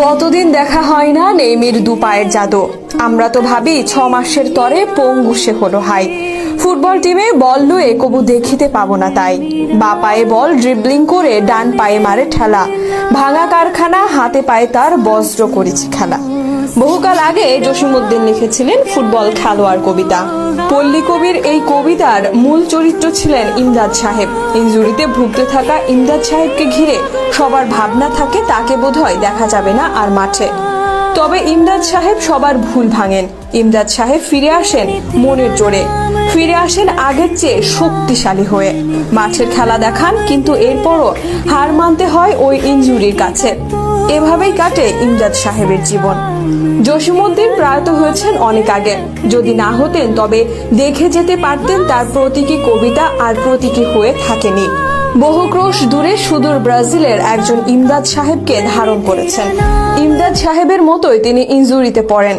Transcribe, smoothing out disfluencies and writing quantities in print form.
কতদিন দেখা হয় না নেইমির দুপায়ের জাদু। আমরা তো ভাবি 6 মাসের তরে পঙ্গু সে হলো হাই। ফুটবল টিমে বল লয়ে কবু দেখিতে পাবো না তাই। বা পায়ে বল ড্রিবলিং করে ডান পায়ে মারে ঠেলা, ভাঙা কারখানা হাতে পায়ে তার বজ্র করেছি খেলা। বহুকাল আগে জসিমউদ্দিন লিখেছিলেন ফুটবল খেলোয়াড় কবিতা। পল্লী কবির এই কবিতার মূল চরিত্র ছিলেন ইমদাদ সাহেব। ইনজুরিতে ভুগতে থাকা ইমদাদ সাহেবকে ঘিরে সবার ভাবনা থাকে তাকে বোধহয় দেখা যাবে না আর মাঠে। তবে ইমদাদ সাহেব সবার ভুল ভাঙেন। ইমদাদ সাহেব ফিরে আসেন মনের জোরে, ফিরে আসেন আগের চেয়ে শক্তিশালী হয়ে। মাঠের খেলা দেখান, কিন্তু এরপরও হার মানতে হয় ওই ইনজুরির কাছে। এভাবেই কাটে ইমদাদ সাহেবের জীবন। জসিমউদ্দিন প্রয়াত হয়েছেন অনেক আগে। যদি না হতেন তবে দেখে যেতে পারতেন তার প্রতীকী কবিতা আর প্রতীকী হয়ে থাকেনি। বহু ক্রোশ দূরে সুদূর ব্রাজিলের একজন ইমদাদ সাহেবকে ধারণ করেছেন। ইমদাদ সাহেবের মতোই তিনি ইনজুরিতে পড়েন।